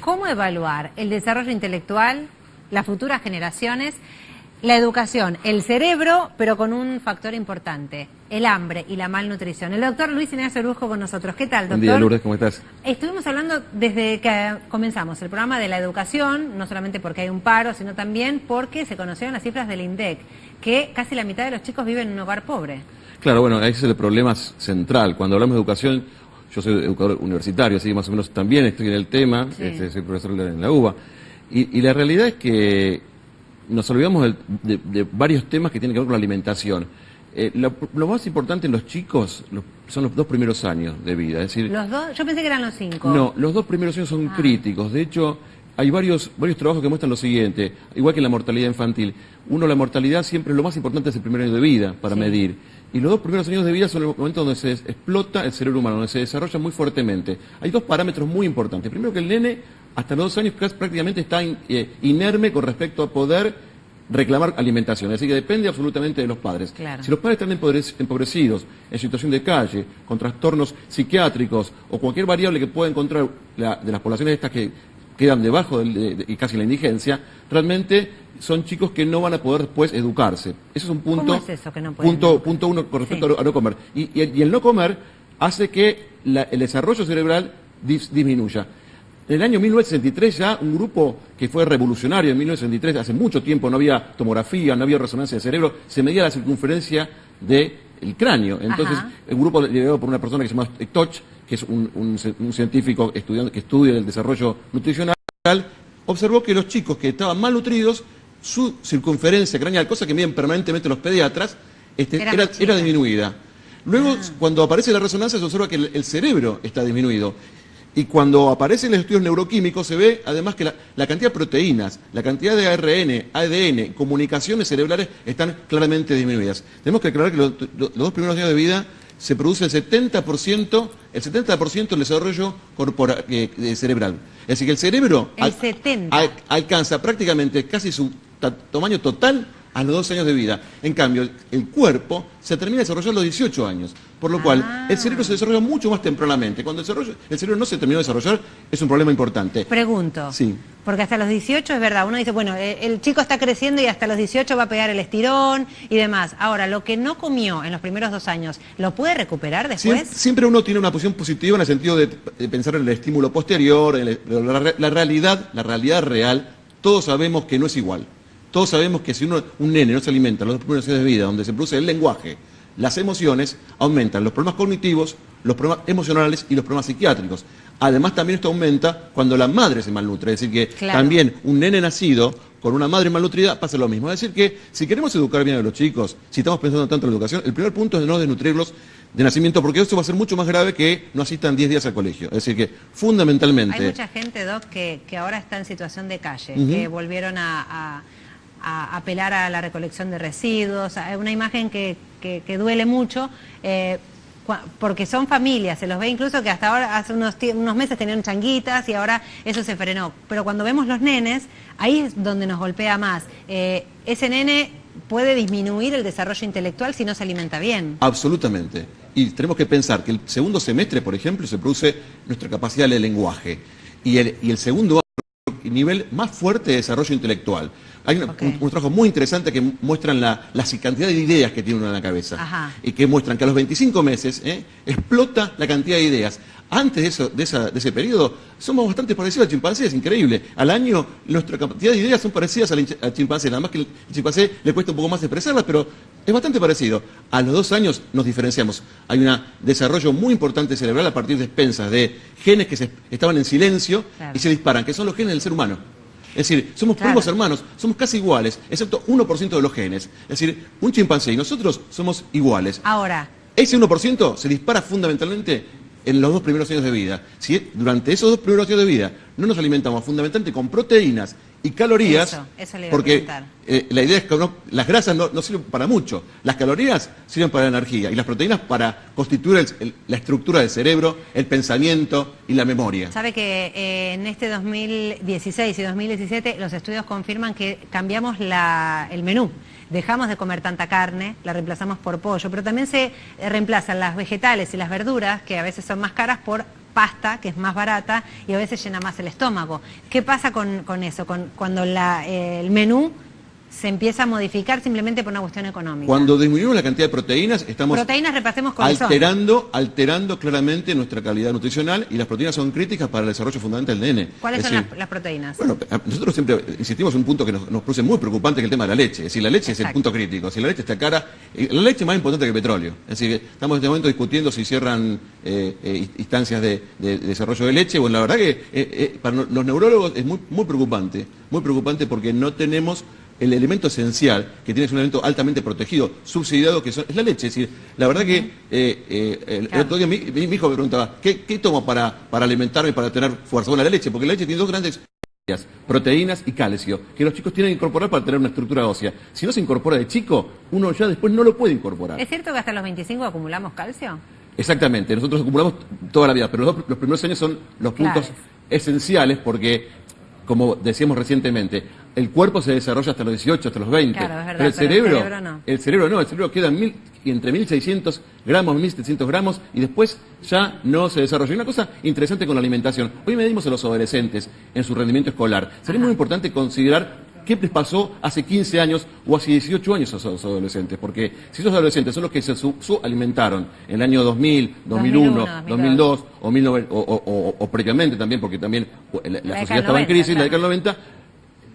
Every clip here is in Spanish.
¿cómo evaluar el desarrollo intelectual, las futuras generaciones, la educación, el cerebro, pero con un factor importante, el hambre y la malnutrición? El doctor Luis Ignacio Orozco con nosotros. ¿Qué tal, doctor? Buen día, Lourdes, ¿cómo estás? Estuvimos hablando desde que comenzamos el programa de la educación, no solamente porque hay un paro, sino también porque se conocieron las cifras del INDEC, que casi la mitad de los chicos viven en un hogar pobre. Claro, bueno, ese es el problema central. Cuando hablamos de educación, yo soy educador universitario, así que más o menos también estoy en el tema, Sí. soy profesor en la UBA, y la realidad es que nos olvidamos de varios temas que tienen que ver con la alimentación. Lo más importante en los chicos son los 2 primeros años de vida, es decir... ¿Los dos? Yo pensé que eran los 5. No, los 2 primeros años son críticos. De hecho, hay varios trabajos que muestran lo siguiente, igual que en la mortalidad infantil. La mortalidad siempre lo más importante es el primer año de vida para medir. Y los 2 primeros años de vida son el momento donde se explota el cerebro humano, donde se desarrolla muy fuertemente. Hay 2 parámetros muy importantes. Primero, que el nene hasta los 2 años prácticamente está inerme con respecto a poder reclamar alimentación, así que depende absolutamente de los padres. Claro. Si los padres están empobrecidos, en situación de calle, con trastornos psiquiátricos o cualquier variable que pueda encontrar de las poblaciones estas que quedan debajo y casi la indigencia, realmente son chicos que no van a poder después educarse. Eso es un punto. ¿Cómo es eso que no pueden punto 1 con respecto a no comer. Y el no comer hace que el desarrollo cerebral disminuya. En el año 1963 ya un grupo que fue revolucionario, en 1963, hace mucho tiempo no había tomografía, no había resonancia de cerebro, se medía la circunferencia del cráneo. Entonces, el grupo liderado por una persona que se llama Toch, que es un científico que estudia el desarrollo nutricional, observó que los chicos que estaban malnutridos, su circunferencia craneal, cosa que miden permanentemente los pediatras, era disminuida. Luego, cuando aparece la resonancia, se observa que el cerebro está disminuido. Y cuando aparecen los estudios neuroquímicos se ve además que la cantidad de proteínas, la cantidad de ARN, ADN, comunicaciones cerebrales están claramente disminuidas. Tenemos que aclarar que los 2 primeros años de vida se produce el 70% del desarrollo cerebral. Es decir, que el cerebro alcanza prácticamente casi su tamaño total a los 2 años de vida. En cambio, el cuerpo se termina de desarrollar a los 18 años. Por lo cual, el cerebro se desarrolla mucho más tempranamente. Cuando el cerebro no se terminó de desarrollar, es un problema importante. Pregunto. Sí. Porque hasta los 18 es verdad, uno dice, bueno, el chico está creciendo y hasta los 18 va a pegar el estirón y demás. Ahora, lo que no comió en los primeros 2 años, ¿lo puede recuperar después? Siempre uno tiene una posición positiva en el sentido de pensar en el estímulo posterior, la realidad real, todos sabemos que no es igual. Todos sabemos que si un nene no se alimenta en los 2 primeros años de vida, donde se produce el lenguaje, las emociones, aumentan los problemas cognitivos, los problemas emocionales y los problemas psiquiátricos. Además, también esto aumenta cuando la madre se malnutre. Es decir, que también un nene nacido con una madre malnutrida pasa lo mismo. Es decir, que si queremos educar bien a los chicos, si estamos pensando tanto en la educación, el primer punto es no desnutrirlos de nacimiento, porque eso va a ser mucho más grave que no asistan 10 días al colegio. Es decir, que fundamentalmente... Hay mucha gente, Doc, que ahora está en situación de calle, que volvieron a apelar a la recolección de residuos, una imagen que duele mucho, porque son familias, se los ve incluso que hasta ahora, hace unos meses tenían changuitas y ahora eso se frenó. Pero cuando vemos los nenes, ahí es donde nos golpea más. Ese nene puede disminuir el desarrollo intelectual si no se alimenta bien. Absolutamente. Y tenemos que pensar que el segundo semestre, por ejemplo, se produce nuestra capacidad de lenguaje. Y el segundo nivel más fuerte de desarrollo intelectual. Hay un trabajo muy interesante que muestran la cantidad de ideas que tiene uno en la cabeza. Y que muestran que a los 25 meses explota la cantidad de ideas. Antes de ese periodo somos bastante parecidos al chimpancé, es increíble. Al año nuestra cantidad de ideas son parecidas al chimpancé, nada más que el chimpancé le cuesta un poco más expresarlas, pero es bastante parecido. A los 2 años nos diferenciamos. Hay un desarrollo muy importante cerebral a partir de expensas de genes que estaban en silencio y se disparan, que son los genes del ser humano. Es decir, somos primos hermanos, somos casi iguales, excepto 1% de los genes. Es decir, un chimpancé y nosotros somos iguales. Ahora, ese 1% se dispara fundamentalmente en los 2 primeros años de vida. Si durante esos 2 primeros años de vida no nos alimentamos fundamentalmente con proteínas y calorías, eso le iba porque a la idea es que las grasas no sirven para mucho, las calorías sirven para la energía y las proteínas para constituir la estructura del cerebro, el pensamiento y la memoria. Sabe que en este 2016 y 2017 los estudios confirman que cambiamos el menú. Dejamos de comer tanta carne, la reemplazamos por pollo, pero también se reemplazan las vegetales y las verduras, que a veces son más caras, por pasta, que es más barata y a veces llena más el estómago. ¿Qué pasa con eso? Cuando el menú se empieza a modificar simplemente por una cuestión económica. Cuando disminuimos la cantidad de proteínas, estamos repasemos alterando claramente nuestra calidad nutricional, y las proteínas son críticas para el desarrollo fundamental del nene. ¿Cuáles son las proteínas? Bueno, nosotros siempre insistimos en un punto que nos produce muy preocupante, que es el tema de la leche. Es decir, la leche es el punto crítico. Si la leche está cara, la leche es más importante que el petróleo. Es decir, estamos en este momento discutiendo si cierran instancias de desarrollo de leche. Bueno, la verdad que para los neurólogos es muy preocupante porque no tenemos el elemento esencial, que tiene un elemento altamente protegido, subsidiado, que es la leche. Es decir, la verdad que el otro día mi hijo me preguntaba, ¿qué tomo para alimentarme, para tener fuerza? Bueno, la leche, porque la leche tiene dos grandes proteínas y calcio, que los chicos tienen que incorporar para tener una estructura ósea. Si no se incorpora de chico, uno ya después no lo puede incorporar. ¿Es cierto que hasta los 25 acumulamos calcio? Exactamente, nosotros acumulamos toda la vida, pero los primeros años son los puntos esenciales, porque, como decíamos recientemente, el cuerpo se desarrolla hasta los 18, hasta los 20. Claro, es verdad, pero el cerebro no. El cerebro queda entre 1.600 gramos, 1.700 gramos, y después ya no se desarrolla. Y una cosa interesante con la alimentación. Hoy medimos a los adolescentes en su rendimiento escolar. Sería muy importante considerar qué les pasó hace 15 años o hace 18 años a esos adolescentes, porque si esos adolescentes son los que se alimentaron en el año 2000, 2001, 2002 o previamente también, porque también la sociedad estaba en crisis, la década del 90,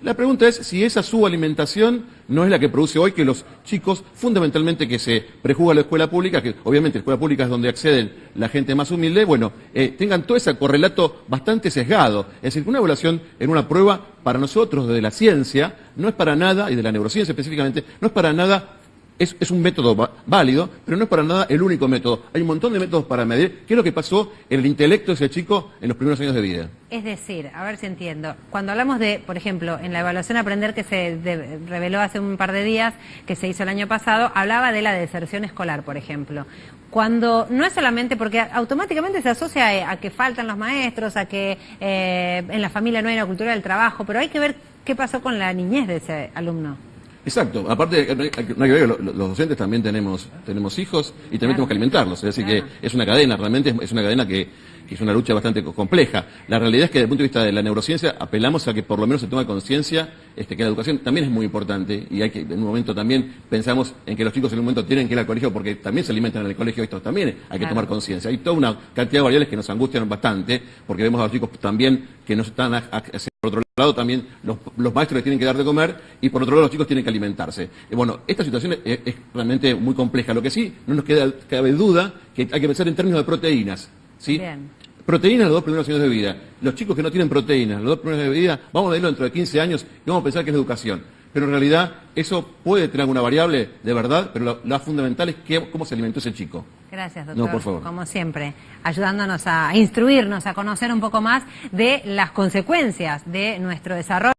la pregunta es si esa subalimentación no es la que produce hoy que los chicos, fundamentalmente que se prejuzga la escuela pública, que obviamente la escuela pública es donde acceden la gente más humilde, tengan todo ese correlato bastante sesgado. Es decir, una evaluación en una prueba para nosotros desde la ciencia no es para nada, y de la neurociencia específicamente, no es para nada. Es un método válido, pero no es para nada el único método. Hay un montón de métodos para medir qué es lo que pasó en el intelecto de ese chico en los primeros años de vida. Es decir, a ver si entiendo, cuando hablamos de, por ejemplo, en la evaluación Aprender que se reveló hace un par de días, que se hizo el año pasado, hablaba de la deserción escolar, por ejemplo. Cuando no es solamente, porque automáticamente se asocia a que faltan los maestros, a que en la familia no hay una cultura del trabajo, pero hay que ver qué pasó con la niñez de ese alumno. Exacto, aparte no hay que ver, los docentes también tenemos hijos y también tenemos que alimentarlos, es decir que es una cadena, realmente es una cadena que es una lucha bastante compleja. La realidad es que desde el punto de vista de la neurociencia apelamos a que por lo menos se tome conciencia que la educación también es muy importante, y hay que en un momento también pensamos en que los chicos en un momento tienen que ir al colegio porque también se alimentan en el colegio, esto también hay que tomar conciencia. Hay toda una cantidad de variables que nos angustian bastante, porque vemos a los chicos también que no están por otro lado también los maestros les tienen que dar de comer, y por otro lado los chicos tienen que alimentarse. Bueno, esta situación es realmente muy compleja. Lo que sí, no nos cabe duda que hay que pensar en términos de proteínas, ¿sí? Bien. Proteínas los 2 primeros años de vida. Los chicos que no tienen proteínas los 2 primeros años de vida, vamos a verlo dentro de 15 años y vamos a pensar que es la educación. Pero en realidad eso puede tener alguna variable de verdad, pero lo fundamental es cómo se alimentó ese chico. Gracias, doctor. No, por favor. Como siempre, ayudándonos a instruirnos, a conocer un poco más de las consecuencias de nuestro desarrollo.